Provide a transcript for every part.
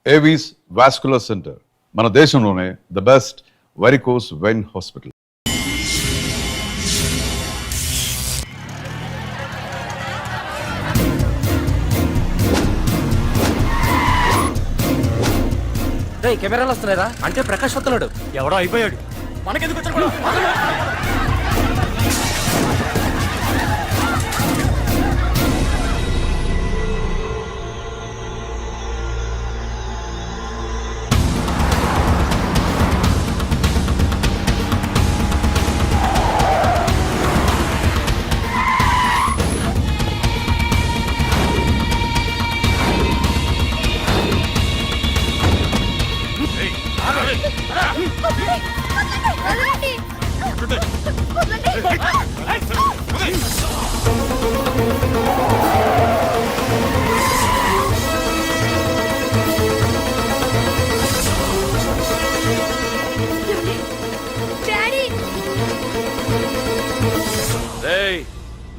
Avis vascular centre, మన దేశంలోనే the best varicose vein hospital. కెమెరాలు వస్తున్నారా అంటే ప్రకాష్ వస్తున్నాడు. ఎవడో అయిపోయాడు. మనకెందుకు వచ్చాడు?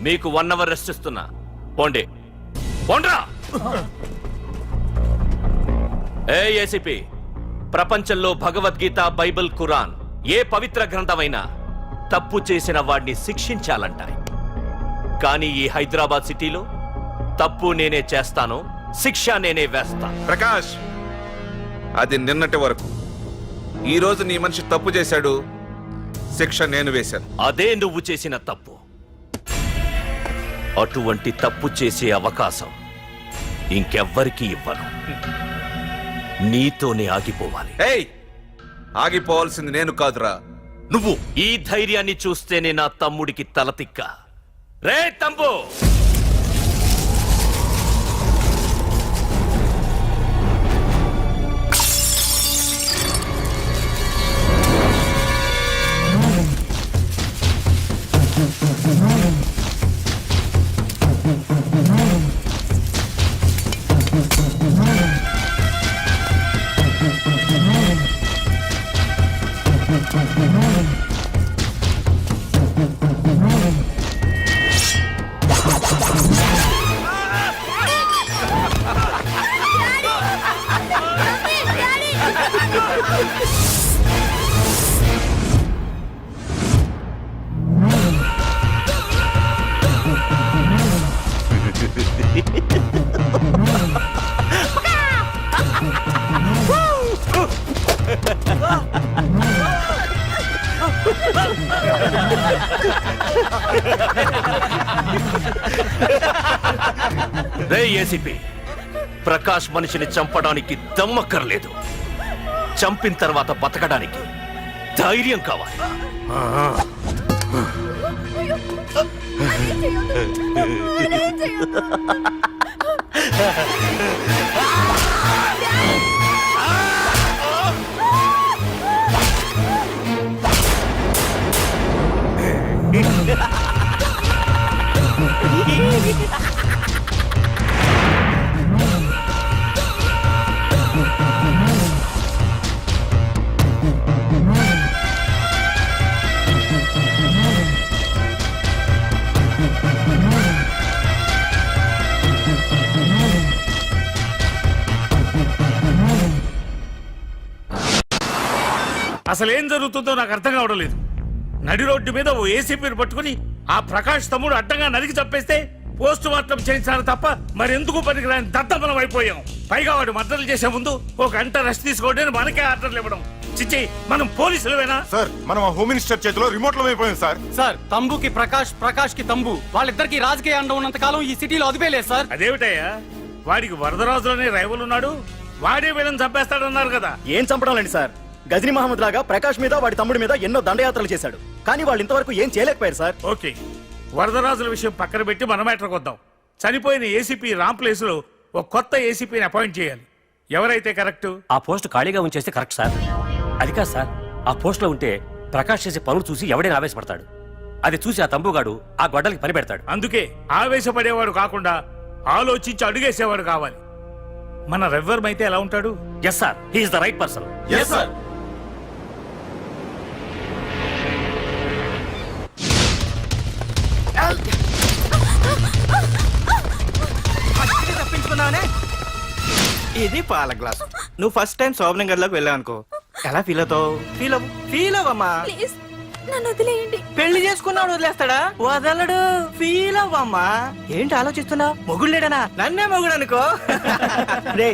మీకు 1 అవర్ రెస్ట్ ఇస్తున్నా. పోండి పోండ్రా. ఏసీపీ, ప్రపంచంలో భగవద్గీత, బైబిల్, ఖురాన్ ఏ పవిత్ర గ్రంథమైనా తప్పు చేసిన వాడిని శిక్షించాలంటాయి. కానీ ఈ హైదరాబాద్ సిటీలో తప్పు నేనే చేస్తాను, శిక్ష నేనే వేస్తా. ప్రకాష్, అది నిన్నటి వరకు. ఈ రోజు నీ మనిషి తప్పు చేశాడు, శిక్ష నేను వేశాను. అదే నువ్వు చేసిన తప్పు. అటువంటి తప్పు చేసే అవకాశం ఇంకెవ్వరికీ ఇవ్వను. నీతోనే ఆగిపోవాలి. ఏయ్, ఆగిపోవాల్సింది నేను కాదురా, నువ్వు. ఈ ధైర్యాన్ని చూస్తేనే నా తమ్ముడికి తలతిక్క. రే తమ్ము, రే ఏసీపీ, ప్రకాష్ మనిషిని చంపడానికి దమ్మక్కర్లేదు, చంపిన తర్వాత బతకడానికి ధైర్యం కావాలి. అసలు ఏం జరుగుతుందో నాకు అర్థం కావడం లేదు. నడి రోడ్డు మీద ఓ ఏసీపీని పట్టుకుని ఆ ప్రకాష్ తమ్ముడు అడ్డంగా నరికి చంపేస్తే పోస్ట్ మార్టం చేయించాలి తప్ప మరెందుకు పనికిరాని దద్దమలం అయిపోయాం. పైగా వాడు మర్డర్లు చేసే ముందు ఒక గంట రెస్ట్ తీసుకోవడానికి మనకే ఆర్డర్లు ఇవ్వడం. చిచ్చి, మనం పోలీసులవేనా? సార్, మనం హోమ్ మినిస్టర్ చేతిలో రిమోట్ లో అయిపోయాం సార్. సార్, తంబుకి ప్రకాష్, ప్రకాష్ కి తంబు, వాళ్ళిద్దరికి రాజకీయ అండ ఉన్నంత కాలం ఈ సిటీలో అదిపేలేదు సార్. అదేమిటయ్యా, వాడికి వరదరాజులోనే రైవల్ ఉన్నాడు, వాడే వీళ్ళని చంపేస్తాడన్నారు కదా. ఏం చంపడం లేండి సార్, గజనీ మహమ్మద్ లాగా ప్రకాష్ మీద వాడి తమ్ముడి మీద ఎన్నో దండయాత్రలు చేశాడు, కానీ వాళ్ళు ఇంతవరకు ఏం చేయలేకపోయారు సార్. ఓకే, వరదరాజుల విషయం పక్కన పెట్టి మన మ్యాటర్కి వద్దాం. చనిపోయిన ఏసీపీ రామ్ ప్లేస్ లో ఒక కొత్త ఏసీపీని అపాయింట్ చేయాలి. ఎవరైతే కరెక్ట్? ఆ పోస్ట్ ఖాళీగా ఉంచేస్తే కరెక్ట్ సార్. అది కాదు సార్, ఆ పోస్ట్ లో ఉంటే ప్రకాష్ చేసే పనులు చూసి ఎవడైనా ఆవేశపడతాడు. అది చూసి ఆ తంబుగాడు ఆ గొడ్డలకి పని పెడతాడు. అందుకే ఆవేశపడేవాడు కాకుండా ఆలోచించి అడుగేసేవాడు కావాలి. మన రెవ్వర్ అయితే ఎలా ఉంటాడు? Yes sir, he is the right person. Yes sir. తప్పించుకున్నానే ఇది పాల గ్లాస్. నువ్వు ఫస్ట్ టైం శోభనం గదిలోకి వెళ్ళావు అనుకో, ఎలా ఫీల్ అవుతావు? ఫీల్ అవ్వమ్మా. ప్లీజ్ నన్ను వదిలేయండి. పెళ్లి చేసుకున్నాడు వదిలేస్తాడా? వదలడు. ఫీల్ అవ్వమ్మా. ఏంటి ఆలోచిస్తున్నావు? మొగుడు లేడనా? నన్నే మొగుడు అనుకో. రే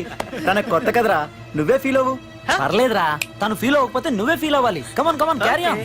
తనకు కొత్త కదరా, నువ్వే ఫీల్ అవ్వు. పర్లేదురా, తను ఫీల్ అవ్వకపోతే నువ్వే ఫీల్ అవ్వాలి. Come on come on carry on.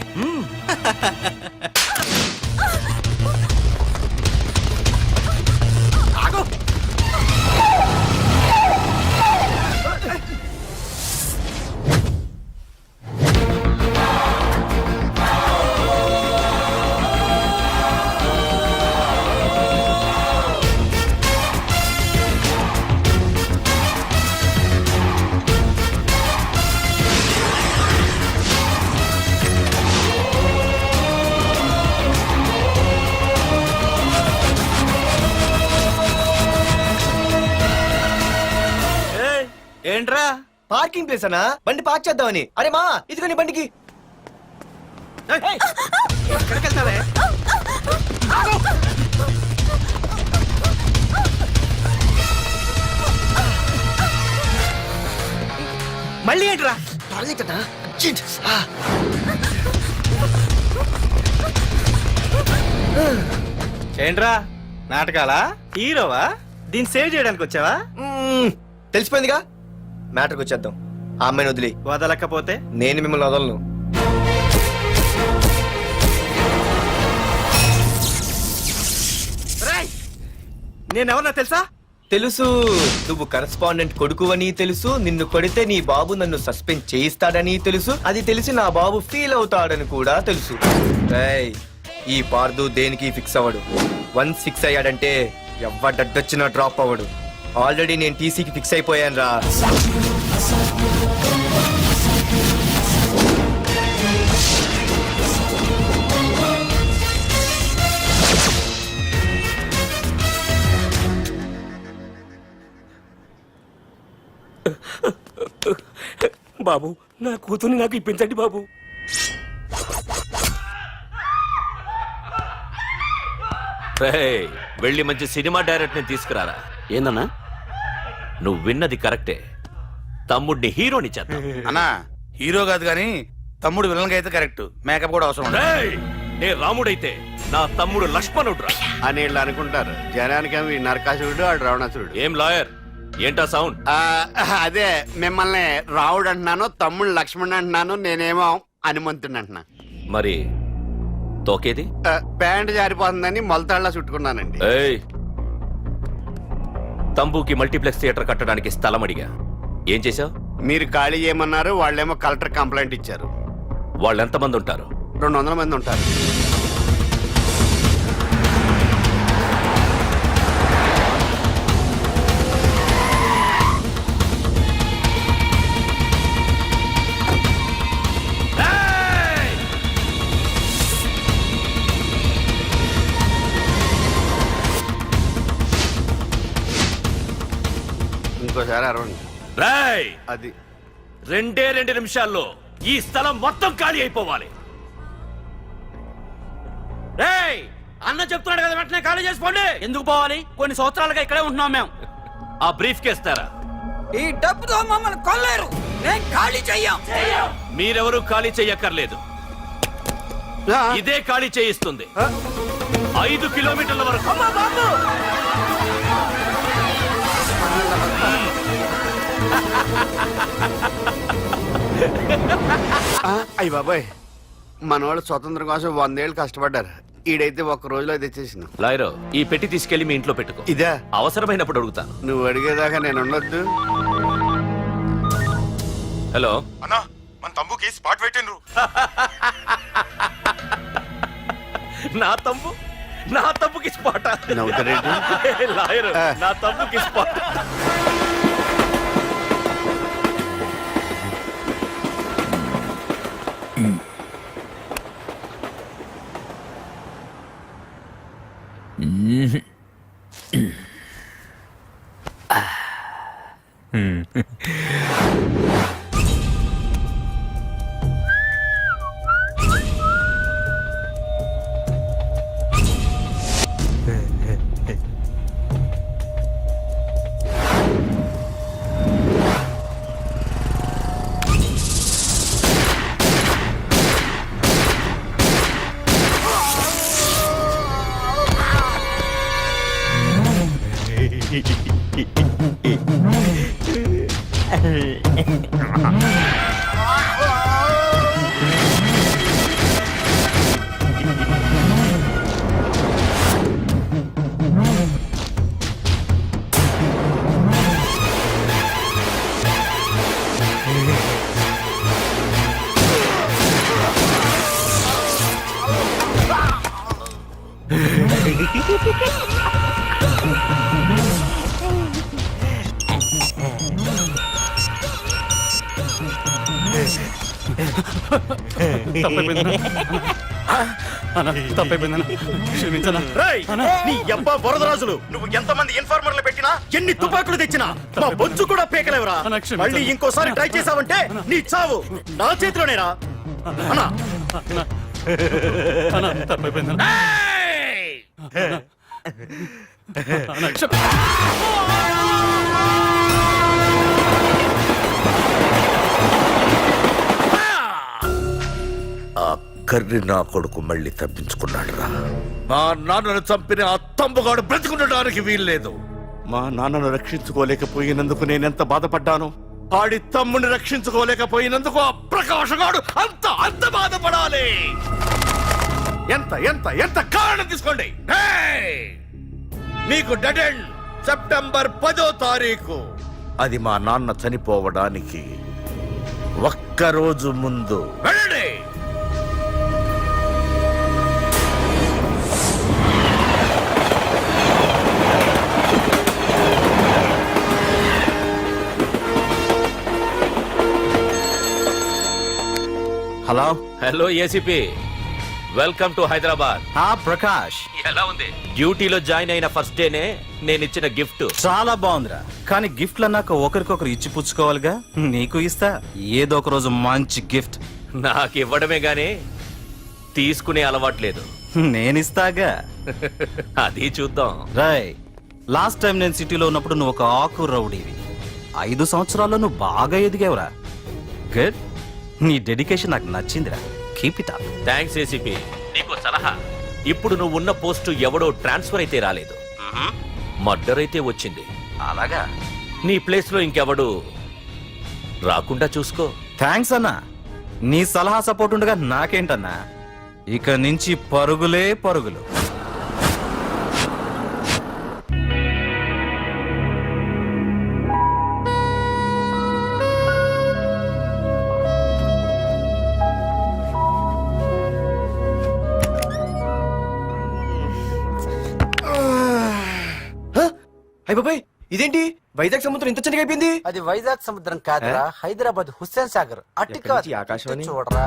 ఏంట్రా? పార్కింగ్ ప్లేస్ అన్నా, బండి పార్క్ చేద్దామని. అరే మా ఇదిగో నీ బండికి. ఎక్కడికి వెళ్తావే? మళ్ళీ ఏంట్రా? టాయిలెట్ అన్నా, అర్జెంట్. ఏంట్రా నాటకాలా? హీరోవా? దీన్ని సేవ్ చేయడానికి వచ్చావా? తెలిసిపోయిందిగా, మ్యాటర్కి వచ్చేద్దాం. ఆ అమ్మాయిని వదిలి. వదలకపోతే నేను మిమ్మల్ని వదలను. నేనెవరన్నా తెలుసా? తెలుసు, నువ్వు కరెస్పాండెంట్ కొడుకువని తెలుసు. నిన్ను కొడితే నీ బాబు నన్ను సస్పెండ్ చేయిస్తాడని తెలుసు. అది తెలిసి నా బాబు ఫీల్ అవుతాడని కూడా తెలుసు. రేయ్, ఈ పార్దు దేనికి ఫిక్స్ అవ్వడు. వన్స్ ఫిక్స్ అయ్యాడంటే ఎవ్వడడ్డొచ్చినా డ్రాప్ అవ్వడు. ఆల్రెడీ నేను టీసీకి ఫిక్స్ అయిపోయాను రా. బాబు, నా కూతుర్ని నాకు ఇప్పించండి బాబు. రేయ్, వెళ్ళి మంచి సినిమా డైరెక్ట్ ని తీసుకురారా. ఏందన్నా? నువ్వు విన్నది కరెక్టే. తమ్ముడిని హీరోని చేద్దాం. అన్నా హీరో కాదు కానీ తమ్ముడు విలన్ అయితే కరెక్ట్. మేకప్ కూడా అవసరం ఉండదు. రేయ్, నే రాముడైతే నా తమ్ముడు లక్ష్మణుడు అని వీళ్ళు అనుకుంటారు. జనానికి నరకాసురుడు ఆడు రావణాసురుడు. ఏం లాయర్, ఏంటా సౌండ్? అదే మిమ్మల్ని రావుడు అంటున్నాను, తమ్ముడు లక్ష్మణ్ అంటున్నాను, నేనేమో హనుమంతుడు అంటున్నా. మరి తోకేది? ప్యాంట్ జారిపోతుందని మొలతాళ్ళ చుట్టుకున్నానండి. ఏయ్, తంబుకి మల్టీప్లెక్స్ థియేటర్ కట్టడానికి స్థలం అడిగా. ఏం చేశావు? మీరు ఖాళీ చేయమన్నారు, వాళ్ళేమో కలెక్టర్ కంప్లైంట్ ఇచ్చారు. వాళ్ళు ఎంతమంది ఉంటారు? 200 మంది ఉంటారు. ఇంకోసారి అరవండి. రేయ్, అది 2 నిమిషాల్లో ఈ స్థలం మొత్తం ఖాళీ అయిపోవాలి. రేయ్, అన్న చెప్తున్నాడు కదా, వెంటనే ఖాళీ చేసుకోండి. ఎందుకు పోవాలి? కొన్ని సంవత్సరాలుగా ఇక్కడే ఉంటున్నాం మేము. ఆ బ్రీఫ్ కేస్తారా? ఈ డబ్బుతో మమ్మల్ని కొల్లేరు. నేను ఖాళీ చెయ్యం. మీరెవరూ ఖాళీ చెయ్యక్కర్లేదు. ఇదే ఖాళీ చేయిస్తుంది. 5 కిలోమీటర్ల వరకు. అయ్య బాబాయ్, మన వాళ్ళు స్వతంత్రం కోసం 100 ఏళ్ళు కష్టపడ్డారు. ఈడైతే ఒక్క రోజులో తెచ్చేసిన. లాయరో, ఈ పెట్టి తీసుకెళ్లి మీ ఇంట్లో పెట్టుకో. ఇదా? అవసరమైనప్పుడు అడుగుతాను. నువ్వు అడిగేదాకా నేను ఉండొద్దు. హలో అన్నా, మన తమ్ముకి స్పాట్ పెట్టిండ్రు. నా తమ్ముకి స్పాట్. నవ్వుతారేంటి? లాయరు, నా తమ్ముకి స్పాట్. రేయ్, నీ యబ్బ వరదరాజులు నువ్వు ఎంతమంది ఇన్ఫార్మర్లు పెట్టినా ఎన్ని తుపాకులు తెచ్చినా మా బొచ్చు కూడా పీకలేవురా. మళ్ళీ ఇంకోసారి ట్రై చేసావంటే నీ చావు నా చేతిలోనేరా. అన్నా ఆ కర్రి నా కొడుకు మళ్ళీ తప్పించుకున్నాడు రా. మా నాన్నను చంపిన ఆ తంబుగాడు బ్రతికుండడానికి వీల్లేదు. మా నాన్నను రక్షించుకోలేకపోయినందుకు నేనెంత బాధపడ్డాను, ఆడి తమ్ముని రక్షించుకోలేకపోయినందుకు ఆ ప్రకాశగాడు అంత బాధపడాలి. ఎంత ఎంత ఎంత కారణం తీసుకోండి. మీకు డెడ్ ఎండ్ సెప్టెంబర్ 10వ తారీఖు. అది మా నాన్న చనిపోవడానికి ఒక్కరోజు ముందు. వెళ్ళండి. Hello. Hello ACP, welcome to Hyderabad. Prakash, ఎలా ఉంది? డ్యూటీలో జాయిన్ అయిన ఫస్ట్ డేనే నేను ఇచ్చిన గిఫ్ట్. చాలా బాగుందిరా. కానీ గిఫ్ట్లు అన్నాక ఒకరికొకరు ఇచ్చి పుచ్చుకోవాలిగా. నీకు ఇస్తా ఏదో ఒక రోజు మంచి గిఫ్ట్. నాకు ఇవ్వడమే గానీ తీసుకునే అలవాట్లేదు. నేనిస్తాగా. అది చూద్దాం. రాయ్, లాస్ట్ టైం నేను సిటీలో ఉన్నప్పుడు నువ్వు ఒక ఆకు రౌడీవి. 5 సంవత్సరాల్లో నువ్వు బాగా ఎదిగావురా. గుడ్. నీ డెడికేషన్ నాకు నచ్చిందిరా. Keep it up. Thanks ACP. నీకు సలహా. ఇప్పుడు నువ్వు ఉన్న పోస్టు ఎవడో ట్రాన్స్ఫర్ అయితే రాలేదు, మర్డర్ అయితే వచ్చింది. అలాగా? నీ ప్లేస్ లో ఇంకెవడు రాకుండా చూసుకో. థ్యాంక్స్ అన్నా. నీ సలహా సపోర్ట్ ఉండగా నాకేంటన్నా. ఇక నుంచి పరుగులే పరుగులు. అయ్య బాబాయ్, ఇదేంటి వైజాగ్ సముద్రం ఇంత చిన్నగా అయిపోయింది? అది వైజాగ్ సముద్రం కాదురా, హైదరాబాద్ హుస్సేన్ సాగర్. అట్టి ఎక్కడి నుంచి ఆకాశవాణి? చూడరా.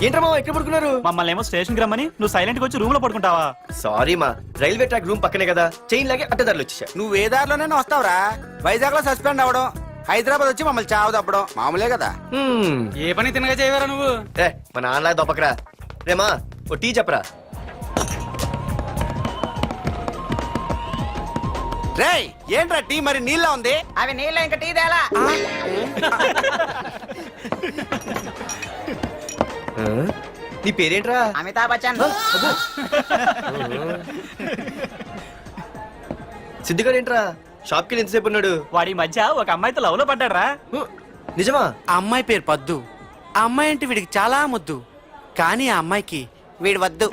ఏంట్రా మామ ఎక్కడ పడుకున్నారు? మమ్మల్ని ఏమో స్టేషన్ కి రమ్మని నువ్వు సైలెంట్ గా వచ్చి రూమ్ లో పడుకుంటావా? సారీ మా, రైల్వే ట్రాక్ రూమ్ పక్కనే కదా, చైన్ లాగే అడ్డదారులు వచ్చేసా. నువ్వు ఏ దారిలోనే వస్తావురా. వైజాగ్ లో సస్పెండ్ అవ్వడం, హైదరాబాద్ వచ్చి మమ్మల్ని చావు తప్పడం మామూలే కదా. ఏ పని తినగా చేయవరా నువ్వు? మా నాన్నలా దొప్పకరా. రేమా ఓ టీ చెప్పరా. రేయ్, ఏంట్రా టీ మరి నీళ్ళ ఉంది? అవి నీళ్ళ ఇంకా టీ తేలా. నీ పేరేంట్రా? అమితాబ్ బచ్చన్. సిద్ధిగాడు ఏంట్రా షాప్ కి ఎంతసేపు ఉన్నాడు? వాడి మధ్య ఒక అమ్మాయితో లవ్ లో పడ్డారా? నిజమా? ఆ అమ్మాయి పేరు పద్దు. ఆ అమ్మాయి అంటే వీడికి చాలా ముద్దు, కానీ ఆ అమ్మాయికి వీడు వద్దు.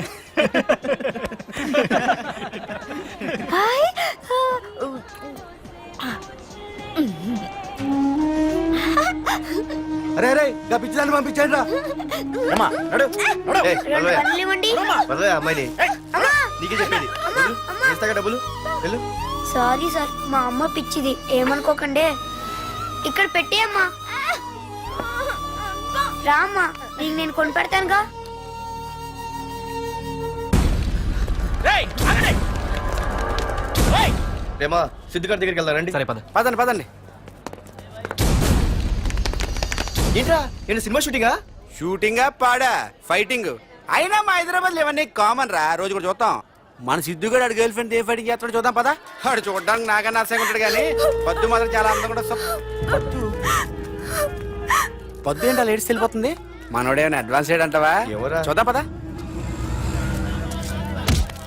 అరే రే పిచ్చిదాన్ని పంపించండి రా. అమ్మాయిని నీకే చెప్పేది. ఇస్తాగా డబ్బులు. వెళ్ళు. సారీ సార్, మా అమ్మ పిచ్చిది, ఏమనుకోకండి. ఇక్కడ పెట్టి అమ్మా. రామ్మా, నీకు నేను కొని పెడతానుగా. రేమా సిద్ధిగారి దగ్గరికి వెళ్దానండి. సరే పద. పదండి పదండి. ఏంట్రా ఏంటి సినిమా షూటింగా? షూటింగ్ పాడా ఫైటింగ్ అయినా మా హైదరాబాద్ లో ఇవన్నీ కామన్ రా. రోజు కూడా చూద్దాం. మన సిద్ధు గారు గర్ల్ ఫ్రెండ్ ఏ ఫైటింగ్ చేస్తాడో చూద్దాం పదా. వాడు చూడడానికి నాకన్నా ఆశగా ఉంటాడు కానీ పద్దు మాత్రం చాలా అందంగా ఉంటుంది. పద్దు ఏంటో లేడీస్ వెళ్ళిపోతుంది. మనోడేమైనా అడ్వాన్స్ అంటావా? ఎవరా? చూద్దాం పదా.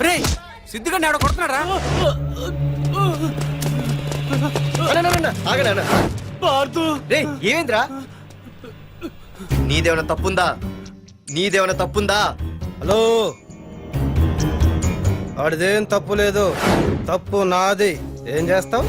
రే సిద్ధు గారిని ఎవడో కొడుతున్నాడు రా. ఆగనా రే ఏమైందిరా నీదేమైనా తప్పుందా హలో ఆడిదేం తప్పు లేదు, తప్పు నాది. ఏం చేస్తావు?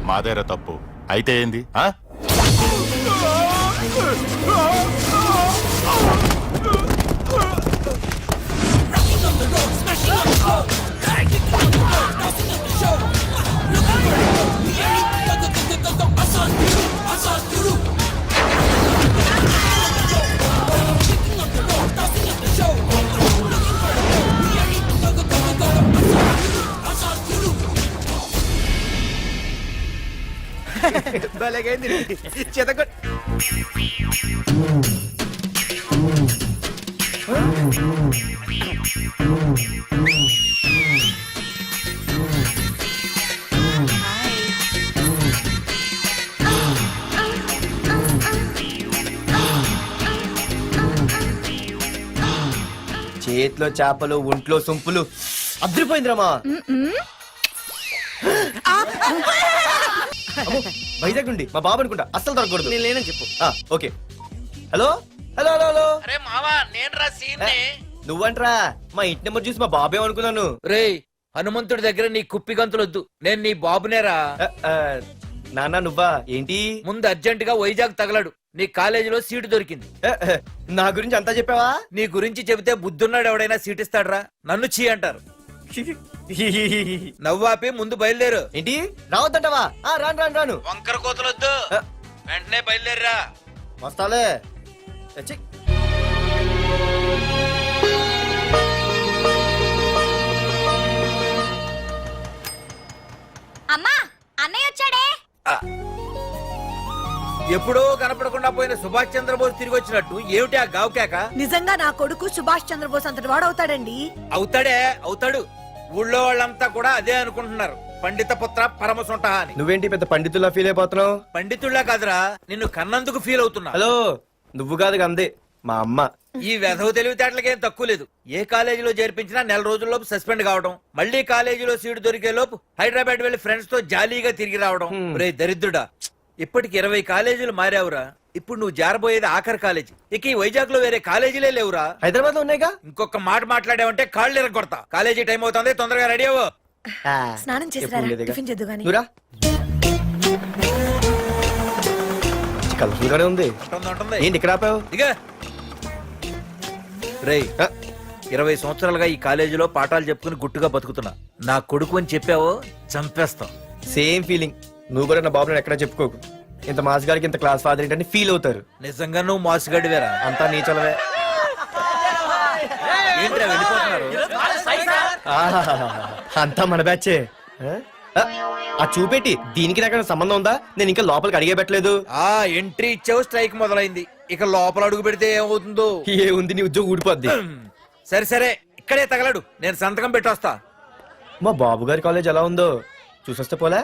మాదేరా తప్పు అయితే ఏంది? భలేగైంది చెతకొ చేతిలో చేపలు ఒంట్లో సొంపులు అదిరిపోయిందిరామా. వైజాగ్ నుండి మా బాబు అనుకుంటా, అస్సలు దొరకకూడదు. నేను లేనని చెప్పు. Okay. Hello hello hello hello. అరే మావా, నేను రా సీన్. నువ్వంట్రా మా ఇంటి నెంబర్ చూసి మా బాబే అనుకున్నాను. రే హనుమంతుడి దగ్గర నీ కుప్పి గంతులొద్దు, నేను నీ బాబునేరా. నాన్న నువ్వా ఏంటి? ముందు అర్జెంట్ గా వైజాగ్ తగలడు, నీ కాలేజీలో సీటు దొరికింది. నా గురించి అంతా చెప్పావా? నీ గురించి చెబితే బుద్ధున్నాడు ఎవడైనా సీట్ ఇస్తాడ్రా, నన్ను చీ అంటారు. నవ్వాపి ముందు బయలుదేరు. ఏంటి రావద్దంటావా? రాను రాను రాను. వంకర కోతలొద్దు, వెంటనే బయలుదేరరా. వస్తాలే. అమ్మా అన్నయ్య వచ్చాడే. ఎప్పుడో కనపడకుండా పోయిన సుభాష్ చంద్రబోస్ తిరిగి వచ్చినట్టు ఏమిటి ఆ గావుకేక? నిజంగా నా కొడుకు సుభాష్ చంద్రబోస్ అంతటి వాడు అవుతాడండి. అవుతాడు. ఊళ్ళో వాళ్ళంతా కూడా అదే అనుకుంటున్నారు, పండిత పుత్ర పరమ సొంట అని. నువ్వేంటి పెద్ద పండితుల్లా ఫీల్ అయిపోతున్నావు? పండితుళ్ళ కాదురా, నిన్ను కన్నందుకు ఫీల్ అవుతున్నా. హలో నువ్వు కాదు అందే మా అమ్మ. ఈ వెధవ తెలివితేటలకేం తక్కువ లేదు. ఏ కాలేజీలో చేర్పించినా నెల రోజుల్లోపు సస్పెండ్ కావడం, మళ్ళీ కాలేజీలో సీటు దొరికే లోపు హైదరాబాద్ వెళ్లి ఫ్రెండ్స్ తో జాలీగా తిరిగి రావడం. రే దరిద్రుడా, ఇప్పటికి 20 కాలేజీలు మారావురా. ఇప్పుడు నువ్వు జారబోయేది ఆఖరి కాలేజీ. ఇక ఈ వైజాగ్ లో వేరే కాలేజీలే లేవురా. హైదరాబాద్ లో ఉన్నాయిగా. ఇంకొక మాట మాట్లాడావంటే కాళ్ళు ఎరగొడతా. కాలేజీ టైం అవుతుంది, తొందరగా రెడీ అవ్వు. స్నానం చేసి టిఫిన్ చేద్దు గాని. కలర్ఫుల్ గానే ఉంది. ఏంటి ఇక్కడ ఆపావు? ఇక రేయ్ 20 సంవత్సరాలుగా ఈ కాలేజీలో పాఠాలు చెప్పుకుని గుట్టుగా బతుకుతున్నా. నా కొడుకు అని చెప్పావో చంపేస్తాం. Same feeling. నువ్వు కూడా నా బాబు ఎక్కడా చెప్పుకోకు. ఇంత మాస్ గారికి ఇంత క్లాస్ ఫాదర్ ఏంటని ఫీల్ అవుతారు. నిజంగా నువ్వు మాసుగడివేరా. అంతా నీచలవే. ఏంట్రా వెళ్ళిపోతున్నారు? అంతా మన బ్యాచే. ఆ చూపెట్టి దీనికి నాకు సంబంధం ఉందా? నేను ఇంకా లోపలికి అడిగే పెట్టలేదు. ఎంట్రీ ఇచ్చావు, స్ట్రైక్ మొదలైంది. ఇక లోపల అడుగు పెడితే ఏమవుతుందో. ఏ ఉంది, నీ ఉద్యోగం ఊడిపోద్ది. సరే ఇక్కడే తగలడు, నేను సంతకం పెట్టొస్తా. మా బాబు గారి కాలేజ్ ఎలా ఉందో చూసొస్తే పోలే.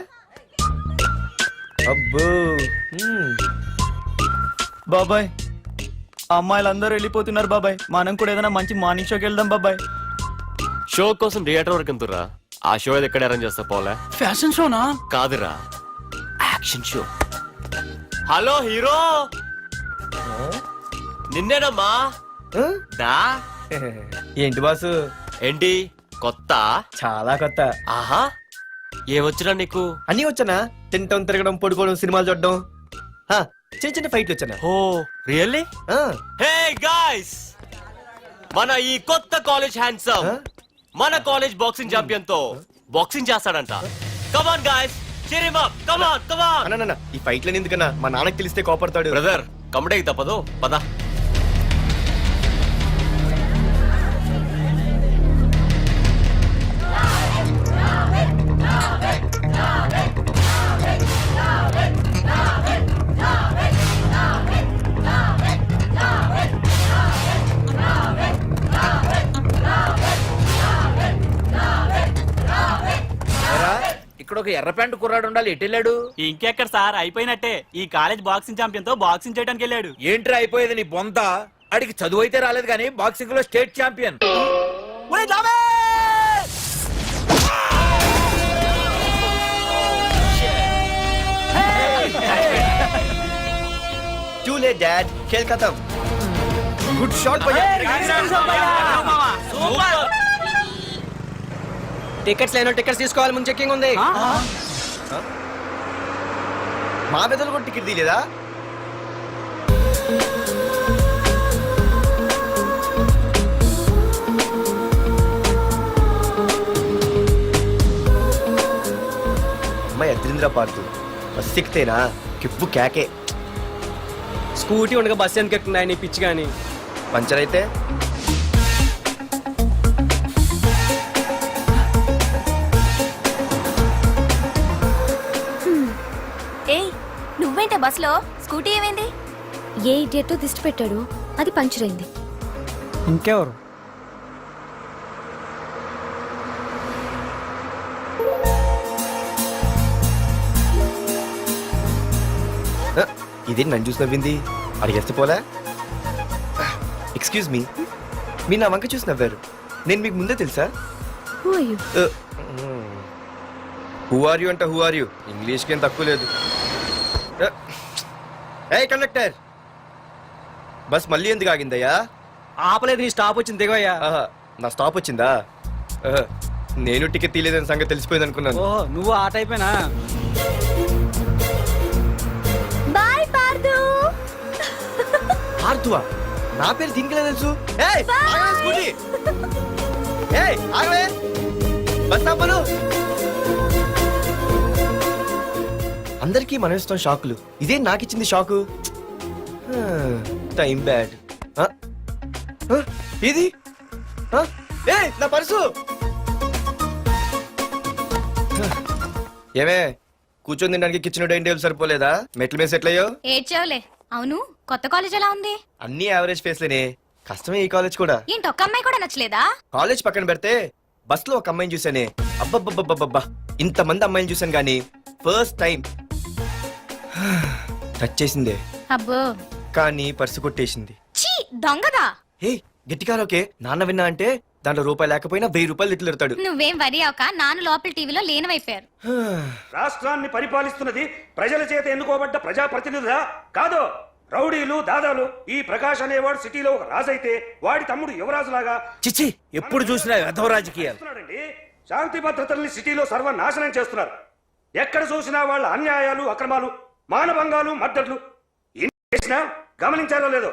అబ్బో బాబాయ్, అమ్మాయిలందరూ వెళ్ళిపోతున్నారు బాబాయ్. మనం కూడా ఏదైనా మంచి మార్నింగ్ షోకి వెళ్దాం బాబాయ్. షో కోసం థియేటర్ వరకు ఎంతురా? ఆ షో ఏది ఎక్కడ అరేంజ్ చేస్తా పోలే? ఫ్యాషన్ షోనా? కాదురా, యాక్షన్ షో. హలో హీరో, నిన్నేనమ్మా. దా. ఏంటి బాసు? ఏంటి కొత్త? చాలా కొత్త. ఆహా, ఏమొచ్చినా నీకు? అన్నీ వచ్చానా? తింటం, తిరగడం, పడుకోవడం, సినిమాలు చూడడం, చిన్న చిన్న ఫైట్లు వచ్చానా? ఓ రియల్లీ? హే గాయ్స్, మన ఈ కొత్త కాలేజ్ హ్యాండ్సమ్ మన కాలేజ్ బాక్సింగ్ ఛాంపియన్ తో బాక్సింగ్ చేస్తాడంట. Come on guys, cheer him up. కమాన్. అన్న ఈ ఫైట్లని ఎందుకన్నా? మా నాన్నకి తెలిస్తే కోపడతాడు. బ్రదర్ కమడేకి తప్పదు, పద. ఒక ఎర్ర ప్యాంటు కుర్రాడు ఉండాలి, ఎటు వెళ్ళాడు? ఇంకెక్కడ సార్, అయిపోయినట్టే. ఈ కాలేజ్ బాక్సింగ్ ఛాంపియన్ తో బాక్సింగ్ చేయడానికి వెళ్ళాడు. ఏంట్రా అయిపోయేది నీ బొంత? అడిగి చదువు అయితే రాలేదు కానీ బాక్సింగ్ లో state champion. Too late dad, Khel ఖతం. గుడ్ షాట్ భయ్యా. టికెట్స్ లేనో టికెట్స్ తీసుకోవాలి, ముందు చెక్కింగ్ ఉంది. మా పెద్దలు కూడా టికెట్ తీయలేదా? అమ్మాయి అద్రింద్ర పార్తు బస్ ఎక్కితేనా కిప్పు కేకే. స్కూటీ ఉండగా బస్సు ఎందుకు ఎక్కుతున్నాయి నీ పిచ్చి కానీ? పంచర్ అయితే ఏయ్, నువ్వేంటే బస్సులో? స్కూటీ ఏమైంది? ఏ ఇడియట్ దిష్టి పెట్టాడు, అది పంచర్ అయింది. ఇంకెవరు? ఇదేంటి నన్ను చూసి నవ్వింది? అడిగేస్తే పోలే. ఎక్స్క్యూజ్ మీ, మీరు నా వంక చూసి నవ్వారు. నేను మీకు ముందే తెలుసా? హూ ఆర్ యూ అంట హూ ఆర్ యూ, ఇంగ్లీష్కి ఏం తక్కువ లేదు. ఏ కండక్టర్, బస్ మళ్ళీ ఎందుకు ఆగిందయ్యా? ఆపలేదు, నీ స్టాప్ వచ్చింది, దిగోయ్యా. ఆహా, నా స్టాప్ వచ్చిందా? ఆహా, నేను టికెట్ తీయలేదని సంగతి తెలిసిపోయింది అనుకున్నాను. ఓహో, నువ్వు ఆ టైపేనా? బాయ్ పార్దు. ఆర్తువా? నా పేరు దీనికిలా తెలుసు? ఏయ్, ఆగవే స్కూటీ. ఏయ్, ఆగవే. బస్ ఆపను. అందరికీ మనం ఇస్తాం షాకులు, ఇదే నాకు ఇచ్చింది షాకు. Time bad. ఇది ఏయ్, నా పర్సు. ఏమే, కూర్చొని తినడానికి కిచెన్ డైనింగ్ టేబుల్ సరిపోలేదా? మెట్ల మీద సెట్ అయ్యో. ఏడ్చావులే. అవును, కొత్త కాలేజ్ ఎలా ఉంది? అన్ని యావరేజ్ ఫేస్లేనే, కష్టమే ఈ కాలేజ్ కూడా. ఏంటి, ఒక్క అమ్మాయి కూడా నచ్చలేదా? కాలేజ్ పక్కన పెడితే బస్ లో ఒక అమ్మాయిని చూసానే, అబ్బబ్బబ్బబ్బబ్బా, ఇంతమంది అమ్మాయిని చూసాను గానీ ఫస్ట్ టైం టచ్ చేసిందే. అబ్బో, కానీ పర్సు కొట్టేసింది. చీ, దొంగదా. హే, గట్టిగా ఓకే, నాన్న విన్నా అంటే దాంట్లో రూపాయి లేకపోయినా 1000 రూపాయలు తిట్లు. నువ్వేం వరి అవక, నాన్న లోపల టీవీలో లేనవైపోయారు. రాష్ట్రాన్ని పరిపాలిస్తున్నది ప్రజల చేత ఎన్నుకోబడ్డ ప్రజాప్రతినిధులా కాదు, రౌడీలు దాదాలు. ఈ ప్రకాష్ అనేవాడు సిటీలో ఒక రాజైతే వాడి తమ్ముడు యువరాజులాగా చిచ్చి, ఎప్పుడు చూసినా వెధవ రాజకీయాలు. శాంతి భద్రతల్ని సిటీలో సర్వనాశనం చేస్తున్నారు. ఎక్కడ చూసినా వాళ్ళ అన్యాయాలు, అక్రమాలు, మానభంగాలు, మద్దతులు. చేసినా గమనించారో లేదో,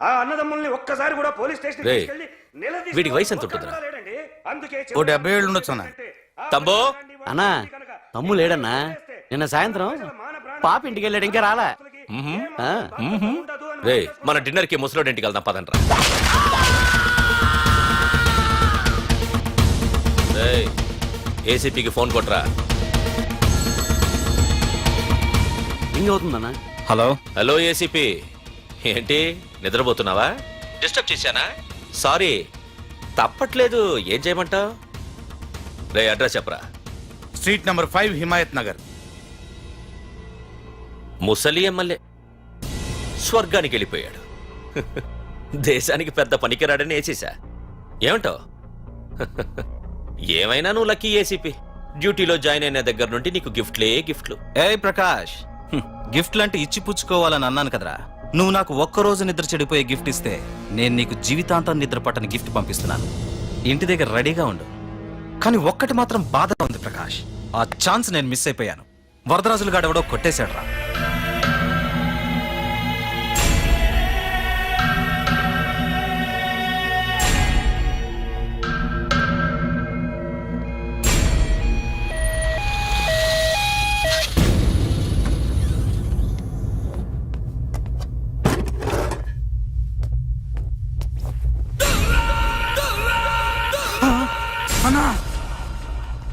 ఆ అన్నదమ్ముల్ని ఒక్కసారి కూడా పోలీస్ స్టేషన్ రేయ్, వీడికి వయసు ఎంత ఉంటుందిరా? ఓ 70 ఏళ్ళు ఉండొచ్చు అన్న. తమ్ముడు అన్నా, తమ్ము లేడన్నా. నిన్న సాయంత్రం పాప ఇంటికి వెళ్ళాడు, ఇంకా రాలా. రే, మన డిన్నర్ కి ముసలోడి ఇంటికి వెళ్దాం పదండ్రా. రేయ్, ఏసీపీకి ఫోన్ కొట్రా. ఇంక అవుతుందన్నా. హలో హలో ఏసీపీ, ఏంటి నిద్రపోతున్నావా? డిస్టర్బ్ చేశానా? సారీ, తప్పట్లేదు. ఏం చేయమంటావు? రే, అడ్రస్ చెప్పరా. Street number 5, Himayat Nagar. ముసలి ఎమ్మెల్యే స్వర్గానికి వెళ్ళిపోయాడు. దేశానికి పెద్ద పనికిరాడని వేసేసా. ఏమంటావు? ఏమైనా నువ్వు లక్కీ ఏసీపీ. డ్యూటీలో జాయిన్ అయిన దగ్గర నుండి నీకు గిఫ్ట్లు. ఏ ప్రకాష్, గిఫ్ట్ లాంటి ఇచ్చి పుచ్చుకోవాలని అన్నాను కదరా. నువ్వు నాకు ఒక్కరోజు నిద్ర చెడిపోయే గిఫ్ట్ ఇస్తే నేను నీకు జీవితాంతం నిద్ర పట్టని గిఫ్ట్ పంపిస్తున్నాను. ఇంటి దగ్గర రెడీగా ఉండు. కానీ ఒక్కటి మాత్రం బాధగా ఉంది ప్రకాష్, ఆ ఛాన్స్ నేను మిస్ అయిపోయాను. వరదరాజులు గాడెవడో కొట్టేశాడు రా.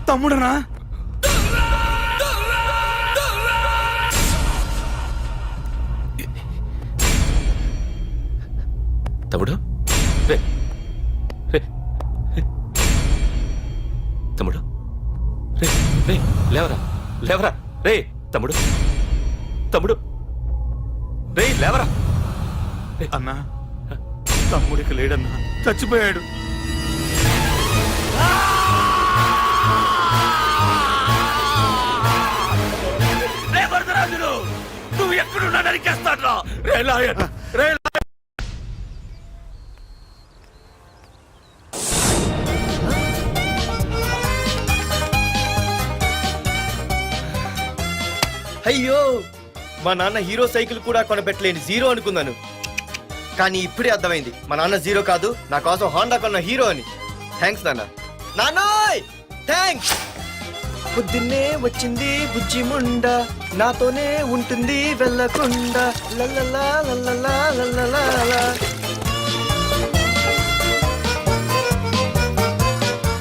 తమ్ముడనా? తమ్ముడు, రే, రే, రే. తమ్ముడు, రే, రే, లేవరా. లేవరా రే తమ్ముడు తమ్ముడు రే లేవరా అన్నా తమ్ముడికి లేడన్నా, చచ్చిపోయాడు. రే వరదరాజులు, నువ్వు ఎక్కడున్నా నరికేస్తాడ్రా. రే లాయర్, రే అయ్యో, మా నాన్న హీరో సైకిల్ కూడా కొనపెట్టలేని జీరో అనుకున్నాను. కానీ ఇప్పుడే అర్థమైంది, మా నాన్న జీరో కాదు, నా కోసం హోండా కొన్న హీరో అని. థ్యాంక్స్ నాన్న. నాన్నోయ్ థ్యాంక్స్. పొద్దున్నే వచ్చింది బుజ్జి ముండ, నాతోనే ఉంటుంది వెళ్ళకుండా. లల్లలా లల్లలా లల్లలా.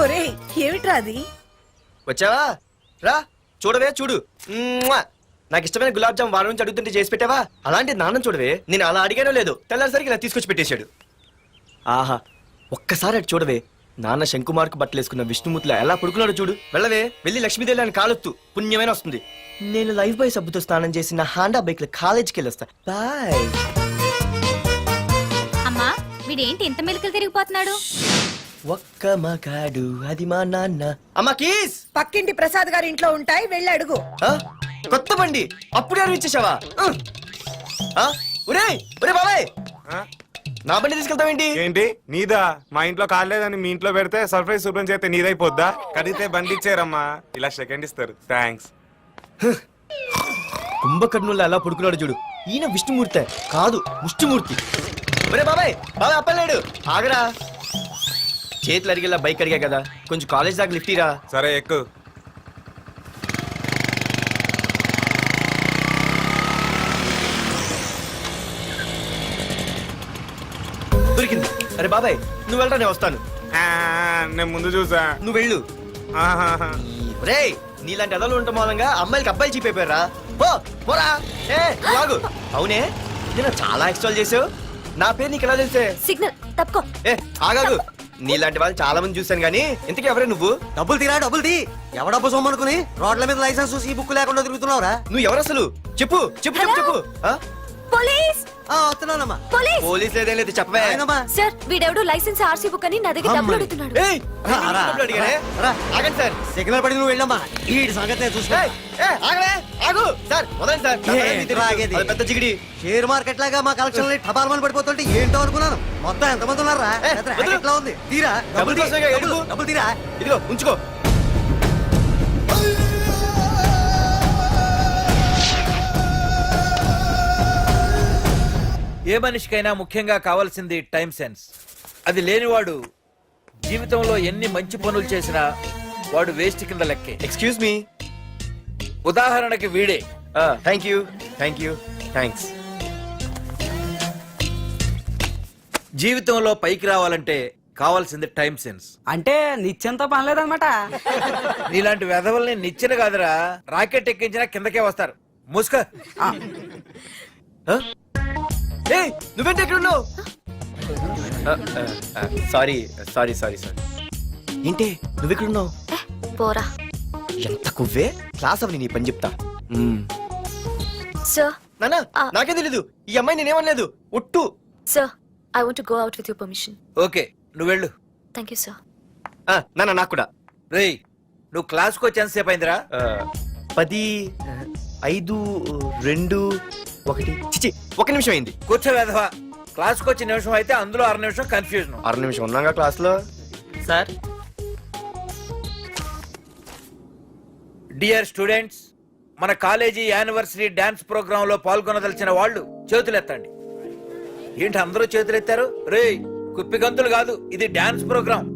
ఒరేయ్, ఏమిట్రా అది? వచ్చావా? రా చూడవే, చూడు. మ్మ్వా! నాకు ఇష్టమైన గులాబ్ జామ్ వారం నుంచి అడుగుతుంటే చేసి పెట్టావా? అలాంటి నాన్న చూడవే, నేను అలా అడిగానో లేదు, తెల్లారిసరికి ఇలా తీసుకొచ్చి పెట్టేశాడు. ఆహా, ఒక్కసారి అటు చూడవే, నాన్న శంకుమార్కు బట్టలేసుకున్న విష్ణుమూర్తిలా ఎలా పడుకున్నాడు చూడు. వెళ్ళవే, వెళ్ళి లక్ష్మీదేవి అని కాలొత్తు, పుణ్యమైన వస్తుంది. నేను లైఫ్ బాయ్ సబ్బుతో స్నానం చేసి నా హాండా బైక్ లో కాలేజీకి వెళ్ళొస్తా. బాయ్. అమ్మా, వీడేంటి ఇంత మెలికలు తిరిగిపోతున్నాడు? ఒక్క మగాడు అది మా నాన్న. అమ్మా కీస్ పక్కింటి ప్రసాద్ గారి ఇంట్లో ఉంటాయి, వెళ్ళి అడుగు. ఆ? కొత్త బండి అప్పుడే ఇచ్చేసావా? ఒరే ఒరే బాబాయ్, నా బండి తీసుకెళ్తావేంటి? ఏంటి నీదా? మా ఇంట్లో కాలేదని మీ ఇంట్లో పెడితే సర్ప్రైజ్ శుభ్రం చేస్తే నీదైపోద్దా? కడిగితే బండి ఇచ్చారమ్మా, ఇలా సెకండ్ ఇస్తారు. థ్యాంక్స్. కుంభకర్ణుల్లో ఎలా పడుకున్నాడు చూడు. ఈయన విష్ణుమూర్తి కాదు, ముష్టిమూర్తి. ఒరే బాబాయ్, బాబాయ్ అప్పలేడు, ఆగరా. చేతులు అడిగేలా బైక్ అడిగా కదా, కొంచెం కాలేజ్ దాకా లిఫ్ట్ ఇరా. సరే ఎక్కు. దొరికింది. అరే బాబాయ్, నువ్వు వెళ్ళరా, నేను వస్తాను. నేను ముందు చూసా. నువ్వు వెళ్ళు. ఆహాహా. రే, నీలాంటి ఎదలు ఉండటం మూలంగా అమ్మాయిలకి అబ్బాయిలు చీపైపోయారా? పోరా. ఏ లాగు. అవునే, నేను చాలా ఎక్స్ట్రాల్ చేసావు. నా పేరు నీకు ఎలా తెలిసే? సిగ్నల్ తప్పుకో. ఏ ఆగాగు. నీలాంటి వాళ్ళు చాలా మంది చూశాను గానీ ఇంతకీ ఎవరే నువ్వు? డబ్బులు తీరా, డబ్బులు తీ. ఎవడబ్బు సొమ్మనుకుని రోడ్ల మీద లైసెన్స్ చూసి ఈ బుక్ లేకుండా తిరుగుతున్నావురా? నువ్వు ఎవరు అసలు? చెప్పు చెప్పు చెప్పు చెప్పు. ఆ? పోలీస్! వస్తున్నానమ్మా. పోలీస్! పోలీస్ లేదేం లేదు, చెప్పవే. సార్, వీడెవడో లైసెన్స్ ఆర్సీ బుక్ అని నా దగ్గర డబ్బులు అడుగుతున్నాడు. ఏయ్, డబ్బులు అడిగానే? ఆగండి సార్. సిగ్నల్ పడి నువ్వు వెళ్ళమ్మా, ఈ సంగతి చూసుకో. ఆగలే, ఆగు సార్, వదండి సార్. అది పెద్ద జిగిడి. షేర్ మార్కెట్ లాగా మా కలెక్షన్ టపాల్మని పడిపోతుంటే ఏంటో అనుకున్నాను. మొత్తం ఎంతమంది ఉన్నారా? ఎట్లా ఉంది? తీరా డబ్బులు కోసమేగా ఎడుగు. డబ్బులు తీరా. ఇదిగో ఉంచుకో. ఏ మనిషికైనా ముఖ్యంగా కావాల్సింది టైం సెన్స్. అది లేనివాడు జీవితంలో ఎన్ని మంచి పనులు చేసినా వాడు వేస్ట్ కింద లెక్కే. Excuse me. ఉదాహరణకి వీడే. Thank you, thank you, thanks. జీవితంలో పైకి రావాలంటే కావాల్సింది టైం సెన్స్. అంటే నిత్యంతో పనిలేదన్నమాట. నీలాంటి వెధవల్ని నిచ్చిన కాదురా, రాకెట్ ఎక్కించినా కిందకే వస్తారు. ముసుక. నువ్వేంటి ఎక్కడ ఉన్నావు? Sorry sorry sorry sorry. ఏంటి నువ్వెక్కడున్నావు? పోరా. ఎంత కువ్వే. క్లాస్ అవని నీ పని చెప్తా. సార్, నానా నాకే తెలీదు, ఈ అమ్మాయి నేనేమనలేదు, ఒట్టు. Sir, I want to go out with your permission. Okay, నువ్వు వెళ్ళు. Thank you sir. నానా నాకు కూడా. రేయ్, నువ్వు క్లాస్కి వచ్చి ఎంతసేపు అయిందిరా? 10, 5, 2, 1. చిచి, 1 నిమిషం అయింది. కూర్చో వెధవా. క్లాస్కి వచ్చి నిమిషం అయితే అందులో 6 నిమిషం కన్ఫ్యూజన్. 6 నిమిషం ఉన్నాగా క్లాస్ లో. సార్, డియర్ స్టూడెంట్స్, మన కాలేజీ యానివర్సరీ డాన్స్ ప్రోగ్రామ్ లో పాల్గొనదలిచిన వాళ్ళు చేతులెత్తండి. ఏంటి అందరూ చేతులెత్తారు? రేయ్, కుప్పి గంతులు కాదు, ఇది డాన్స్ ప్రోగ్రామ్.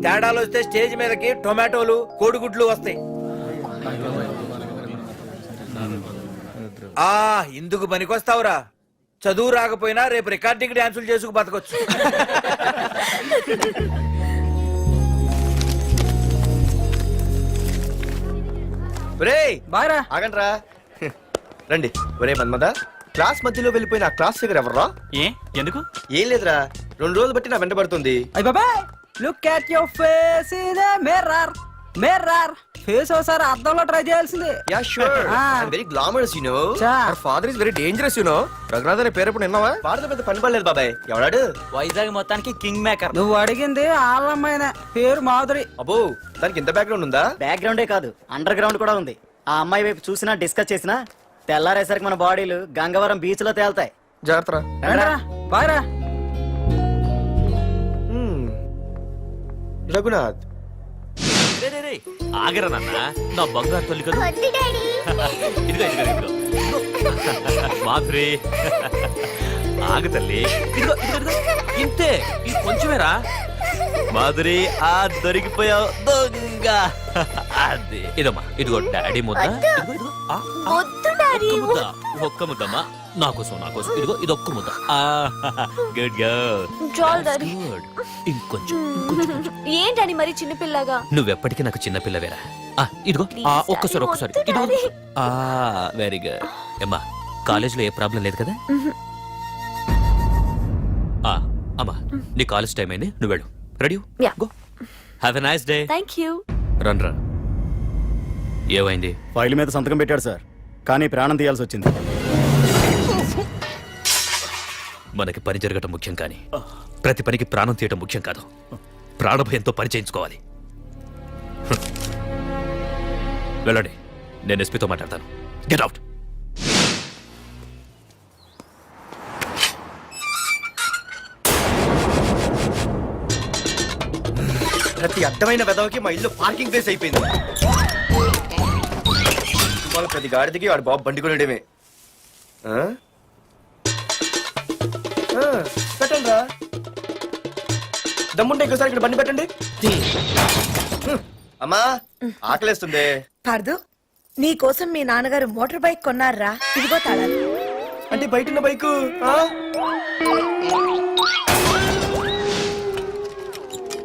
తేడాలు వస్తే స్టేజ్ మీదకి టొమాటోలు, కోడిగుడ్లు వస్తాయి. ఇందుకు పనికొస్తావురా. చదువు రాకపోయినా రేపు రికార్డింగ్ డాన్సులు చేసుకు బతకొచ్చు. ఆగండ్రా, రండి. ఒరే మన్మద, క్లాస్ మధ్యలో వెళ్ళిపోయిన ఆ క్లాస్ ఫిగర్ ఎవర్రా? ఎందుకు? ఏం లేదురా, 2 రోజులు బట్టి నా వెంట పడుతుంది. Look at your face in the mirror. Mirror face ఒకసారి అద్దంలో ట్రై చేయాల్సింది. Yeah sure Ah. I'm very glamorous you know చా. Our father is very dangerous you know Raghunath అనే పేరు ఎప్పుడు విన్నావా వాడితో పెద్ద పని పడలేదు బాబాయ్ ఎవడాడు వైజాగ్ మొత్తానికి కింగ్ మేకర్. నువ్వు అడిగింది ఆళ్ళమ్మాయిన పేరు మాధురి. అబ్బో దానికి ఇంత బ్యాక్గ్రౌండ్ ఉందా బ్యాక్గ్రౌండే కాదు అండర్ గ్రౌండ్ కూడా ఉంది. ఆ అమ్మాయి వైపు చూసినా డిస్కస్ చేసినా తెల్లారేసరికి మన బాడీలు గంగవరం బీచ్ లో తేల్తాయి. జాగ్రత్త బాయ్రా. రఘునాథ్ రే, రే, రే, ఆగరా నాన్న నా బంగారు తల్లి కదా ఇదిగో ఇదిగో ఇదిగో మాధురి ఆగు తల్లి ఇదిగో ఇదిగో ఇదిగో ఇంతే ఇది కొంచెమేరా మాధురి ఆ దొరికిపోయావు దొంగ అది ఇదమ్మా ఇదిగో డాడీ ముద్ద ఇదిగో ఇదిగో ఒక్క ముద్ద ఒక్క ముద్దమ్మా నాకోసం ఇదిగో ఇదొక్క ముద్ద గుడ్ గుడ్ ఇంకొంచెం ఏంటని మరి చిన్నపిల్లగా? నువ్వెప్పటికీ నాకు చిన్న పిల్లవేరా ఇదిగో ఒక్కసారి ఇదిగో వెరీ గుడ్ అమ్మా కాలేజీలో ఏ ప్రాబ్లం లేదు కదా అమ్మా నీ కాలేజ్ టైం అయింది నువ్వు వెళ్ళు ready Yeah. Go have a nice day thank you. Run రా ఏమైంది ఫైల్ మీద సంతకం పెట్టాడు సార్, కానీ ప్రాణం తీయాల్సి వచ్చింది. మనకి పని జరగటం ముఖ్యం కానీ ప్రతి పనికి ప్రాణం తీయటం ముఖ్యం కాదు. ప్రాణభయంతో పని చేయించుకోవాలి. వెళ్ళండి, నేను ఎస్పీతో మాట్లాడతాను. Get out. ప్రతి అడ్డమైన వెదవకి మా ఇల్లు పార్కింగ్ ప్లేస్ అయిపోయింది. వాళ్ళ ప్రతి గాడిదికి వాడు బాబు బండి కొనడమే. పెట్టండి రా, దమ్ముంటే ఇంకోసారి ఇక్కడ బండి పెట్టండి. అమ్మా ఆకలేస్తుంది. పార్దు నీ కోసం మీ నాన్నగారు మోటార్ బైక్ కొన్నారా? ఇదిగో తాళాలు. అంటే బయట ఉన్న బైకు